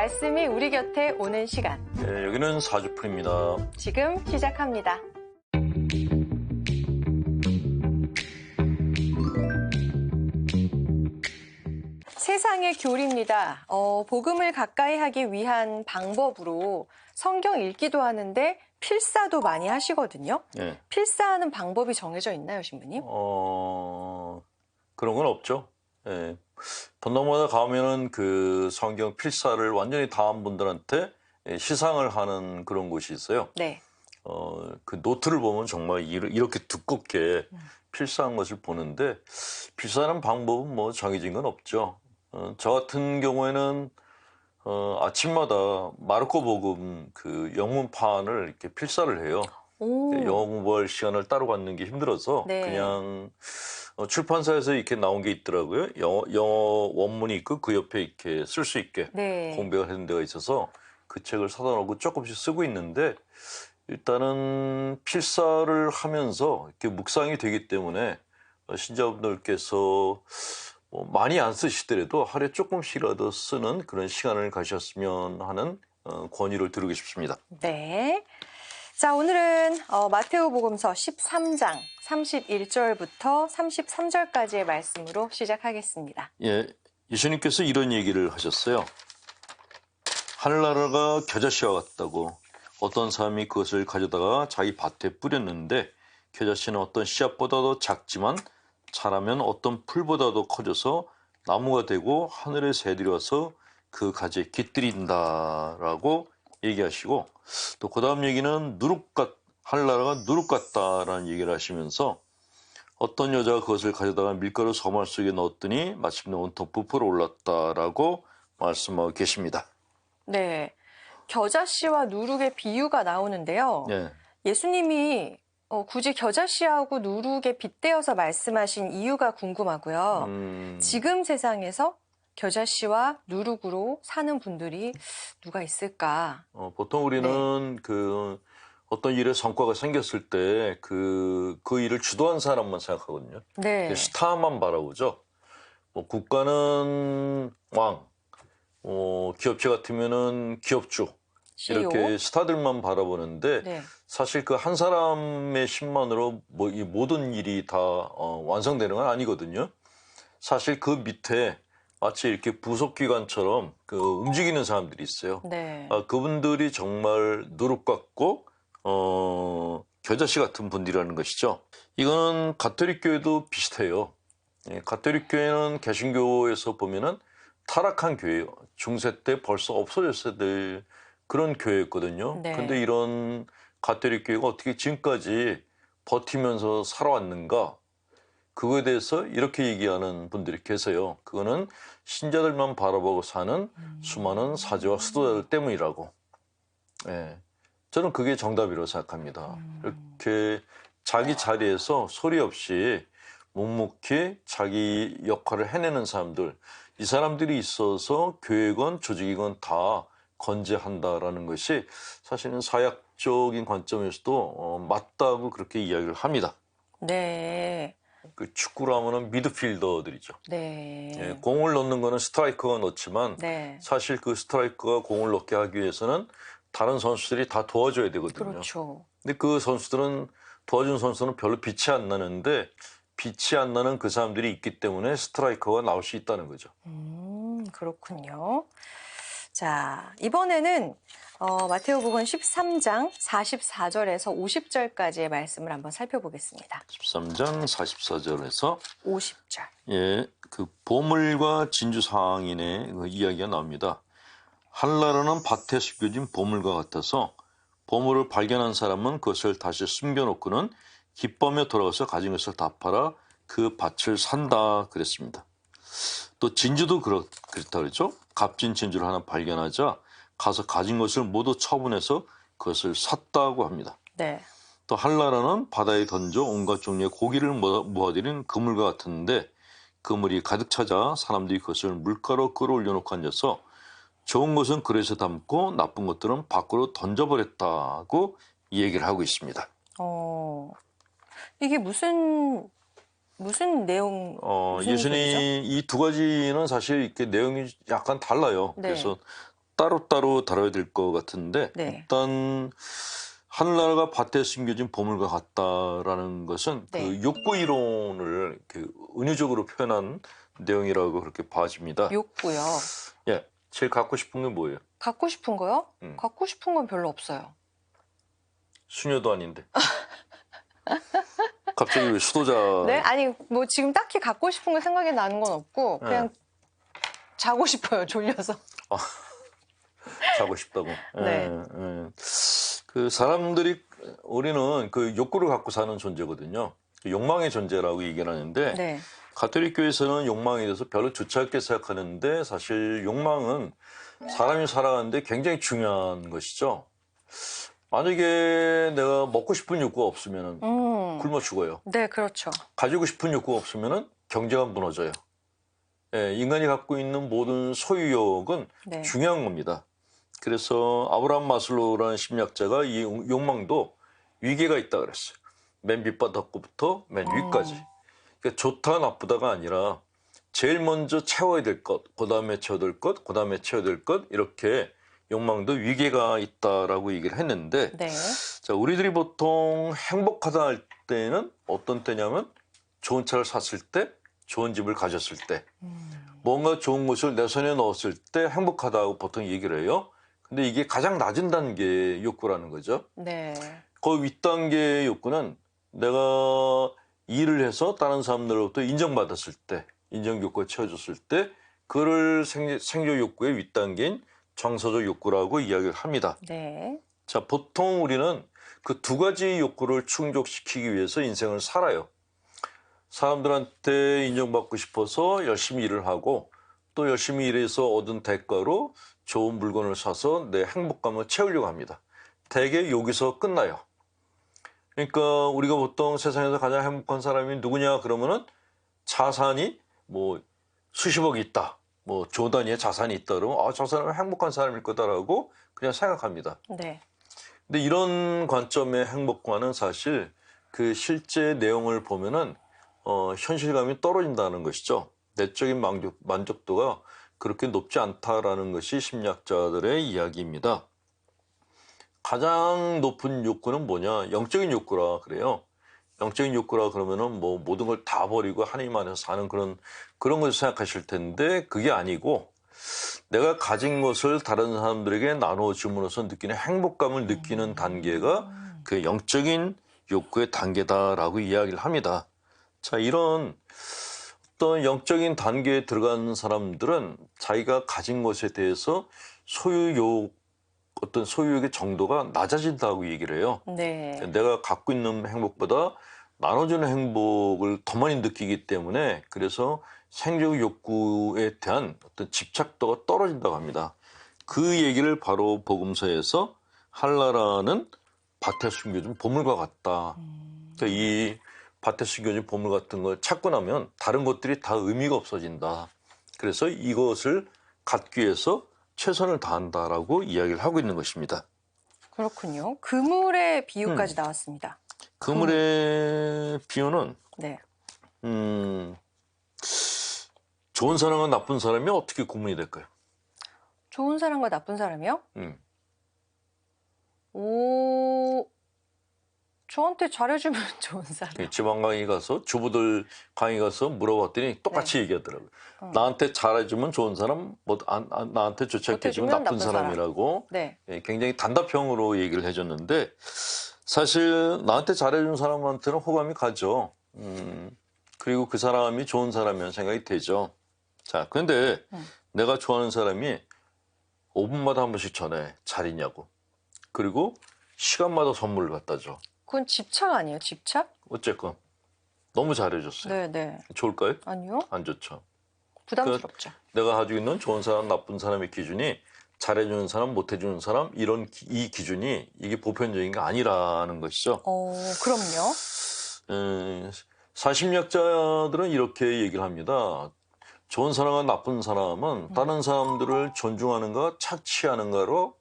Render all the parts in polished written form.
말씀이 우리 곁에 오는 시간. 네, 여기는 사주풀입니다. 지금 시작합니다. 세상의 교리입니다. 복음을 가까이 하기 위한 방법으로 성경 읽기도 하는데 필사도 많이 하시거든요. 네. 필사하는 방법이 정해져 있나요, 신부님? 그런 건 없죠. 예. 본당마다 가면은 그 성경 필사를 완전히 다 한 분들한테 시상을 하는 그런 곳이 있어요. 네. 그 노트를 보면 정말 이렇게 두껍게 필사한 것을 보는데 필사하는 방법은 뭐 정해진 건 없죠. 저 같은 경우에는 아침마다 마르코 복음 그 영문판을 이렇게 필사를 해요. 영어 공부할 시간을 따로 갖는 게 힘들어서 네. 그냥 출판사에서 이렇게 나온 게 있더라고요. 영어 원문이 있고 그 옆에 이렇게 쓸 수 있게 네. 공백을 해놓은 데가 있어서 그 책을 사다 놓고 조금씩 쓰고 있는데 일단은 필사를 하면서 이렇게 묵상이 되기 때문에 신자분들께서 많이 안 쓰시더라도 하루에 조금씩이라도 쓰는 그런 시간을 가셨으면 하는 권유를 드리고 싶습니다. 네. 자, 오늘은 마테오복음서 13장 31절부터 33절까지의 말씀으로 시작하겠습니다. 예, 예수님께서 이런 얘기를 하셨어요. 하늘나라가 겨자씨와 같다고 어떤 사람이 그것을 가져다가 자기 밭에 뿌렸는데 겨자씨는 어떤 씨앗보다도 작지만 자라면 어떤 풀보다도 커져서 나무가 되고 하늘의 새들이 와서 그 가지에 깃들인다라고 얘기하시고 또 그 다음 얘기는 하늘나라가 누룩 같다라는 얘기를 하시면서 어떤 여자가 그것을 가져다가 밀가루 서말 속에 넣었더니 마침내 온통 부풀어 올랐다라고 말씀하고 계십니다. 네. 겨자씨와 누룩의 비유가 나오는데요. 네. 예수님이 굳이 겨자씨하고 누룩에 빗대어서 말씀하신 이유가 궁금하고요. 지금 세상에서 겨자씨와 누룩으로 사는 분들이 누가 있을까? 보통 우리는 그 어떤 일에 성과가 생겼을 때 그 일을 주도한 사람만 생각하거든요. 네. 스타만 바라보죠. 뭐 국가는 왕, 기업체 같으면은 기업주 CEO? 이렇게 스타들만 바라보는데 네. 사실 그 한 사람의 힘만으로 뭐 이 모든 일이 다 완성되는 건 아니거든요. 사실 그 밑에 마치 이렇게 부속기관처럼 그 움직이는 사람들이 있어요. 네. 그분들이 정말 누룩 같고 겨자씨 같은 분들이라는 것이죠. 이거는 가톨릭 교회도 비슷해요. 예, 가톨릭 교회는 개신교에서 보면은 타락한 교회예요. 중세 때 벌써 없어졌어야 될 그런 교회였거든요. 네. 근데 이런 가톨릭 교회가 어떻게 지금까지 버티면서 살아왔는가? 그거에 대해서 이렇게 얘기하는 분들이 계세요. 그거는 신자들만 바라보고 사는 수많은 사제와 수도자들 때문이라고. 예, 저는 그게 정답이라고 생각합니다. 이렇게 자기 자리에서 소리 없이 묵묵히 자기 역할을 해내는 사람들, 이 사람들이 있어서 교회건 조직이건 다 건재한다라는 것이 사실은 사약적인 관점에서도 맞다고 그렇게 이야기를 합니다. 네. 그 축구로 하면은 미드필더들이죠. 네. 예, 공을 넣는 거는 스트라이커가 넣지만 네. 사실 그 스트라이커가 공을 넣게 하기 위해서는 다른 선수들이 다 도와줘야 되거든요. 그렇죠. 근데 그 선수들은 도와준 선수는 별로 빛이 안 나는데 빛이 안 나는 그 사람들이 있기 때문에 스트라이커가 나올 수 있다는 거죠. 그렇군요. 자, 이번에는 마테오복음 13장 44절에서 50절까지의 말씀을 한번 살펴보겠습니다. 13장 44절에서 50절. 예, 그 보물과 진주 상인의 그 이야기가 나옵니다. 하늘나라는 밭에 숨겨진 보물과 같아서 보물을 발견한 사람은 그것을 다시 숨겨놓고는 기뻐하며 돌아가서 가진 것을 다 팔아 그 밭을 산다 그랬습니다. 또 진주도 그렇다 그랬죠. 값진 진주를 하나 발견하자 가서 가진 것을 모두 처분해서 그것을 샀다고 합니다. 네. 또 한나라는 바다에 던져 온갖 종류의 고기를 모아들인 그물과 같은데 그물이 가득 차자 사람들이 그것을 물가로 끌어올려 놓고 앉아서 좋은 것은 그릇에 담고 나쁜 것들은 밖으로 던져버렸다고 얘기를 하고 있습니다. 이게 무슨 내용? 무슨 예수님 소리죠? 이 두 가지는 사실 이렇게 내용이 약간 달라요. 네. 그래서 따로따로 다뤄야 될 것 같은데 네. 일단 하늘나라가 밭에 숨겨진 보물과 같다라는 것은 네. 그 욕구 이론을 그 은유적으로 표현한 내용이라고 그렇게 봐집니다. 욕구요. 예, 제일 갖고 싶은 게 뭐예요? 갖고 싶은 거요? 음. 갖고 싶은 건 별로 없어요. 수녀도 아닌데. 갑자기 왜 수도자? 네? 아니, 뭐 지금 딱히 갖고 싶은 거 생각이 나는 건 없고, 그냥 자고 싶어요, 졸려서. 자고 싶다고. 네. 그 사람들이 우리는 그 욕구를 갖고 사는 존재거든요. 그 욕망의 존재라고 얘기를 하는데 네. 가톨릭 교회에서는 욕망에 대해서 별로 좋지 않게 생각하는데 사실 욕망은 사람이 살아가는데 굉장히 중요한 것이죠. 만약에 내가 먹고 싶은 욕구가 없으면 굶어 죽어요. 네, 그렇죠. 가지고 싶은 욕구가 없으면 경제가 무너져요. 예, 인간이 갖고 있는 모든 소유욕은 네. 중요한 겁니다. 그래서 아브라함 마슬로우라는 심리학자가 이 욕망도 위계가 있다 그랬어요. 맨 밑바닥부터 맨 위까지. 그러니까 좋다 나쁘다가 아니라 제일 먼저 채워야 될 것, 그 다음에 채워야 될 것, 그 다음에 채워야 될 것, 이렇게 욕망도 위계가 있다라고 얘기를 했는데 네. 자, 우리들이 보통 행복하다 할 때는 어떤 때냐면 좋은 차를 샀을 때, 좋은 집을 가졌을 때, 뭔가 좋은 것을 내 손에 넣었을 때 행복하다고 보통 얘기를 해요. 근데 이게 가장 낮은 단계의 욕구라는 거죠. 네. 그 윗단계의 욕구는 내가 일을 해서 다른 사람들로부터 인정받았을 때, 인정 욕구가 채워졌을 때, 그를 생존 욕구의 윗단계인 정서적 욕구라고 이야기를 합니다. 네. 자, 보통 우리는 그 두 가지 욕구를 충족시키기 위해서 인생을 살아요. 사람들한테 인정받고 싶어서 열심히 일을 하고 또 열심히 일해서 얻은 대가로 좋은 물건을 사서 내 행복감을 채우려고 합니다. 대개 여기서 끝나요. 그러니까 우리가 보통 세상에서 가장 행복한 사람이 누구냐 그러면은 자산이 뭐 수십억이 있다. 뭐 조 단위의 자산이 있다 그러면 아, 저 사람은 행복한 사람일 거다라고 그냥 생각합니다. 네. 근데 이런 관점의 행복과는 사실 그 실제 내용을 보면은 현실감이 떨어진다는 것이죠. 내적인 만족도가 그렇게 높지 않다라는 것이 심리학자들의 이야기입니다. 가장 높은 욕구는 뭐냐? 영적인 욕구라 그래요. 영적인 욕구라 그러면은 뭐 모든 걸 다 버리고 하나님 안에서 사는 그런 걸 생각하실 텐데 그게 아니고 내가 가진 것을 다른 사람들에게 나누어 줌으로써 느끼는 행복감을 느끼는 단계가 그 영적인 욕구의 단계다라고 이야기를 합니다. 자, 이런 어떤 영적인 단계에 들어간 사람들은 자기가 가진 것에 대해서 어떤 소유욕의 정도가 낮아진다고 얘기를 해요. 네. 내가 갖고 있는 행복보다 나눠주는 행복을 더 많이 느끼기 때문에 그래서 생존 욕구에 대한 어떤 집착도가 떨어진다고 합니다. 그 얘기를 바로 복음서에서 한나라는 밭에 숨겨진 보물과 같다. 그러니까 이 밭에 숨겨진 보물 같은 걸 찾고 나면 다른 것들이 다 의미가 없어진다. 그래서 이것을 갖기 위해서 최선을 다한다라고 이야기를 하고 있는 것입니다. 그렇군요. 그물의 비유까지 나왔습니다. 그물의 비유는 네. 좋은 사람과 나쁜 사람이 어떻게 구분이 될까요? 좋은 사람과 나쁜 사람이요? 오, 저한테 잘해주면 좋은 사람. 지방 강의 가서 주부들 강의 가서 물어봤더니 똑같이 얘기하더라고요. 나한테 잘해주면 좋은 사람, 나한테 좋지 않게 해주면 나쁜 사람이라고 네. 굉장히 단답형으로 얘기를 해줬는데 사실 나한테 잘해준 사람한테는 호감이 가죠. 그리고 그 사람이 좋은 사람이라는 생각이 되죠. 자, 그런데 내가 좋아하는 사람이 5분마다 한 번씩 전해. 잘 있냐고. 그리고 시간마다 선물을 갖다 줘. 그건 집착 아니에요? 집착? 어쨌건 너무 잘해줬어요. 네, 네. 좋을까요? 아니요. 안 좋죠. 부담스럽죠. 내가 가지고 있는 좋은 사람, 나쁜 사람의 기준이 잘해주는 사람, 못해주는 사람 이 기준이 이게 보편적인 게 아니라는 것이죠. 그럼요. 사심리학자들은 이렇게 얘기를 합니다. 좋은 사람과 나쁜 사람은 다른 사람들을 존중하는가 착취하는가로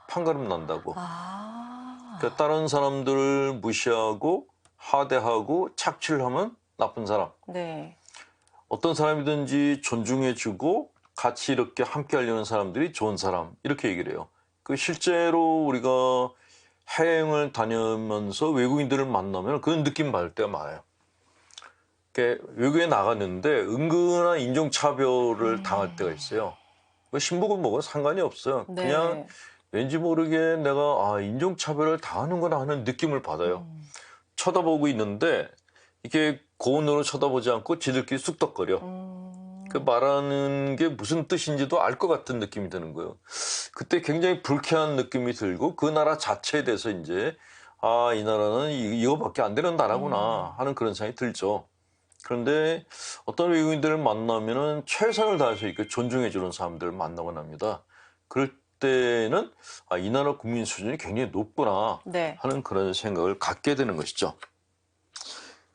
판가름 난다고. 그러니까 다른 사람들을 무시하고 하대하고 착취를 하면 나쁜 사람. 네. 어떤 사람이든지 존중해주고 같이 이렇게 함께 하려는 사람들이 좋은 사람 이렇게 얘기를 해요. 그 실제로 우리가 해외여행을 다니면서 외국인들을 만나면 그런 느낌 받을 때가 많아요. 외국에 나갔는데 은근한 인종차별을 당할 때가 있어요. 신복은 뭐가 상관이 없어요. 네. 그냥 왠지 모르게 내가 인종차별을 당하는구나 하는 느낌을 받아요. 쳐다보고 있는데 이게 고온으로 쳐다보지 않고 지들끼리 쑥덕거려. 그 말하는 게 무슨 뜻인지도 알 것 같은 느낌이 드는 거예요. 그때 굉장히 불쾌한 느낌이 들고 그 나라 자체에 대해서 이제 이 나라는 이거밖에 안 되는 나라구나 하는 그런 생각이 들죠. 그런데 어떤 외국인들을 만나면은 최선을 다해서 이렇게 존중해주는 사람들을 만나곤 합니다. 그럴 때는 이 나라 국민 수준이 굉장히 높구나 네. 하는 그런 생각을 갖게 되는 것이죠.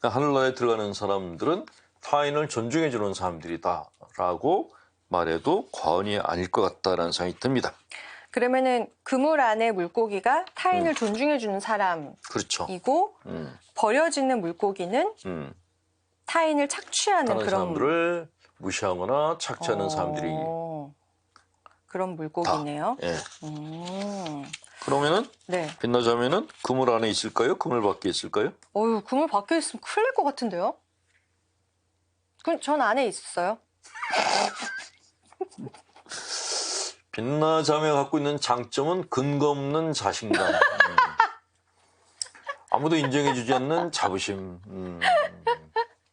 하늘나라에 들어가는 사람들은 타인을 존중해주는 사람들이다라고 말해도 과언이 아닐 것 같다라는 생각이 듭니다. 그러면은 그물 안에 물고기가 타인을 존중해주는 사람이고 그렇죠. 버려지는 물고기는 타인을 착취하는 다른 그런 사람들을 무시하거나 착취하는 사람들이 그런 물고기네요. 예. 그러면은 네. 빛나자면은 그물 안에 있을까요? 그물 밖에 있을까요? 그물 밖에 있으면 큰일 날 것 같은데요? 전 안에 있었어요. 빛나자매가 갖고 있는 장점은 근거 없는 자신감. 아무도 인정해주지 않는 자부심.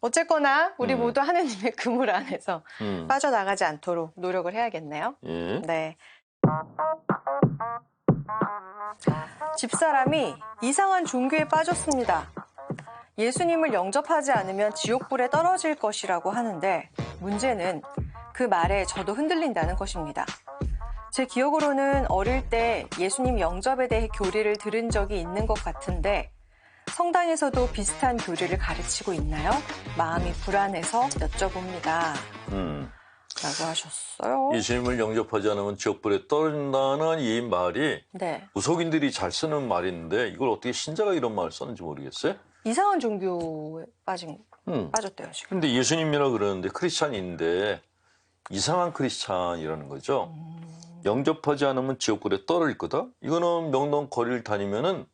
어쨌거나 우리 모두 하느님의 그물 안에서 빠져나가지 않도록 노력을 해야겠네요. 예. 네. 집사람이 이상한 종교에 빠졌습니다. 예수님을 영접하지 않으면 지옥불에 떨어질 것이라고 하는데 문제는 그 말에 저도 흔들린다는 것입니다. 제 기억으로는 어릴 때 예수님 영접에 대해 교리를 들은 적이 있는 것 같은데 성당에서도 비슷한 교리를 가르치고 있나요? 마음이 불안해서 여쭤봅니다. 라고 하셨어요. 예수님을 영접하지 않으면 지옥불에 떨어진다는 이 말이 네. 무속인들이 잘 쓰는 말인데 이걸 어떻게 신자가 이런 말을 썼는지 모르겠어요. 이상한 종교에 빠졌대요, 지금. 근데 예수님이라 그러는데 크리스찬인데 이상한 크리스찬이라는 거죠. 영접하지 않으면 지옥불에 떨어질 거다? 이거는 명동 거리를 다니면은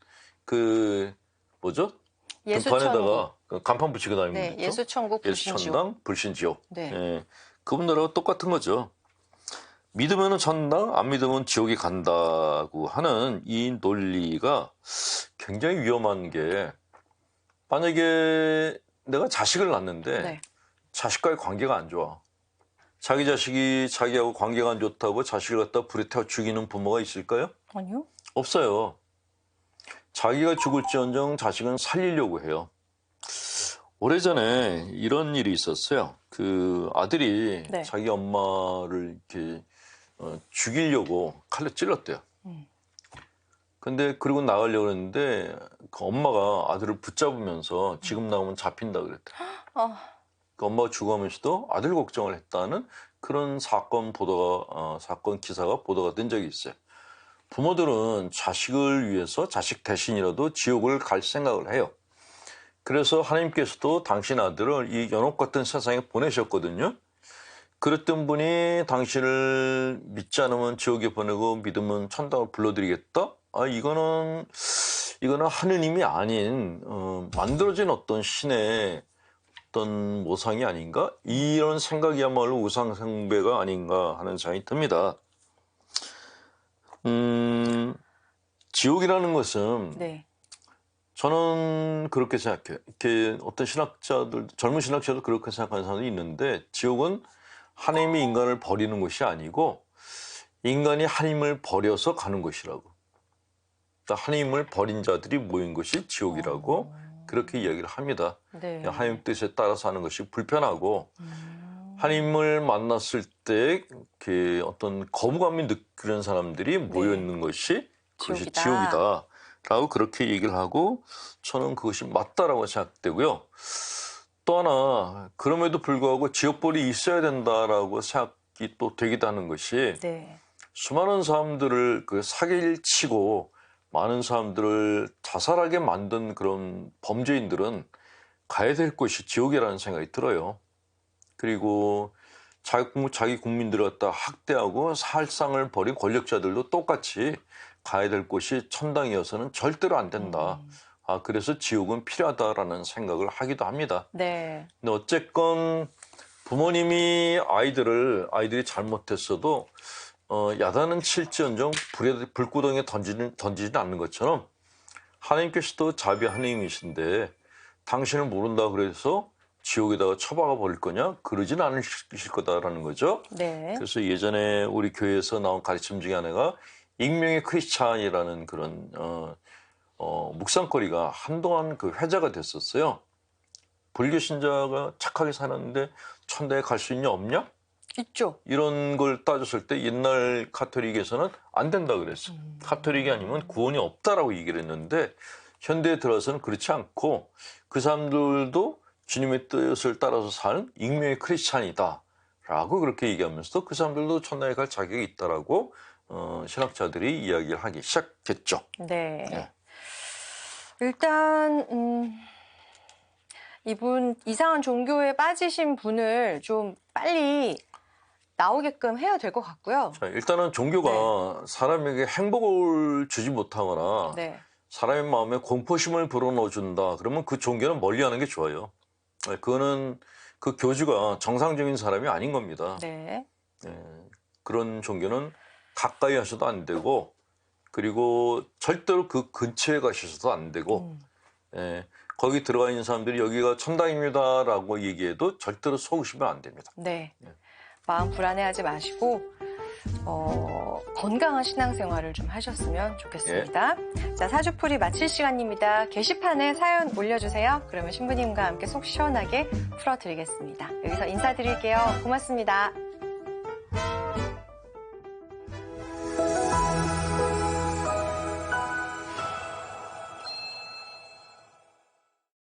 등판에다가 간판 붙이고 다니는 네, 거죠. 예수천국, 불신지옥. 예수천당, 불신지옥. 네. 예, 그분들하고 똑같은 거죠. 믿으면 천당, 안 믿으면 지옥에 간다고 하는 이 논리가 굉장히 위험한 게 만약에 내가 자식을 낳는데 네. 자식과의 관계가 안 좋아. 자기 자식이 자기하고 관계가 안 좋다고 자식을 갖다 불에 태워 죽이는 부모가 있을까요? 아니요. 없어요. 자기가 죽을지언정 자식은 살리려고 해요. 오래전에 이런 일이 있었어요. 그 아들이 네. 자기 엄마를 이렇게 죽이려고 칼로 찔렀대요. 근데 그리고 나가려고 했는데 그 엄마가 아들을 붙잡으면서 지금 나오면 잡힌다 그랬대요. 그 엄마가 죽어가면서도 아들 걱정을 했다는 그런 사건 기사가 보도가 된 적이 있어요. 부모들은 자식을 위해서 자식 대신이라도 지옥을 갈 생각을 해요. 그래서 하나님께서도 당신 아들을 이 연옥 같은 세상에 보내셨거든요. 그랬던 분이 당신을 믿지 않으면 지옥에 보내고 믿으면 천당을 불러드리겠다? 이거는 하느님이 아닌 만들어진 어떤 신의 어떤 모상이 아닌가? 이런 생각이야말로 우상숭배가 아닌가 하는 생각이 듭니다. 지옥이라는 것은 네. 저는 그렇게 생각해요. 이렇게 어떤 젊은 신학자도 그렇게 생각하는 사람도 있는데 지옥은 하나님이 인간을 버리는 것이 아니고 인간이 하나님을 버려서 가는 것이라고. 그러니까 하나님을 버린 자들이 모인 것이 지옥이라고 그렇게 이야기를 합니다. 네. 하나님 뜻에 따라서 하는 것이 불편하고 하나님을 만났을 때 어떤 거부감이 느끼는 사람들이 모여 있는 것이 그것이 지옥이다라고 그렇게 얘기를 하고 저는 그것이 맞다라고 생각되고요. 또 하나 그럼에도 불구하고 지옥불이 있어야 된다라고 생각이 또 되기도 하는 것이 네. 수많은 사람들을 사기치고 많은 사람들을 자살하게 만든 그런 범죄인들은 가야 될 곳이 지옥이라는 생각이 들어요. 그리고 자기 국민들을 갖다 학대하고 살상을 벌인 권력자들도 똑같이 가야 될 곳이 천당이어서는 절대로 안 된다. 그래서 지옥은 필요하다라는 생각을 하기도 합니다. 네. 근데 어쨌건 부모님이 아이들이 잘못했어도 야단은 칠지언정 불구덩이에 던지지는 않는 것처럼 하나님께서도 자비 하나님이신데 당신을 모른다 그래서 지옥에다가 처박아 버릴 거냐? 그러진 않으실 거다라는 거죠. 네. 그래서 예전에 우리 교회에서 나온 가르침 중에 하나가 익명의 크리스찬이라는 그런 묵상거리가 한동안 그 회자가 됐었어요. 불교 신자가 착하게 살았는데 천당에 갈 수 있냐 없냐? 있죠. 이런 걸 따졌을 때 옛날 카톨릭에서는 안 된다 그랬어. 카톨릭이 아니면 구원이 없다라고 얘기를 했는데 현대에 들어서는 그렇지 않고 그 사람들도 주님의 뜻을 따라서 사는 익명의 크리스찬이다 라고 그렇게 얘기하면서도 그 사람들도 천당에 갈 자격이 있다라고 신학자들이 이야기를 하기 시작했죠. 네. 네. 일단 이분 이상한 종교에 빠지신 분을 좀 빨리 나오게끔 해야 될 것 같고요. 자, 일단은 종교가 사람에게 행복을 주지 못하거나 네. 사람의 마음에 공포심을 불어넣어준다. 그러면 그 종교는 멀리하는 게 좋아요. 그거는 그 교주가 정상적인 사람이 아닌 겁니다. 네. 그런 종교는 가까이 하셔도 안 되고 그리고 절대로 그 근처에 가셔서도 안 되고 거기 들어가 있는 사람들이 여기가 천당입니다라고 얘기해도 절대로 속으시면 안 됩니다. 네. 마음 불안해하지 마시고 건강한 신앙생활을 좀 하셨으면 좋겠습니다. 자, 사주풀이 마칠 시간입니다. 게시판에 사연 올려주세요. 그러면 신부님과 함께 속 시원하게 풀어드리겠습니다. 여기서 인사드릴게요. 고맙습니다.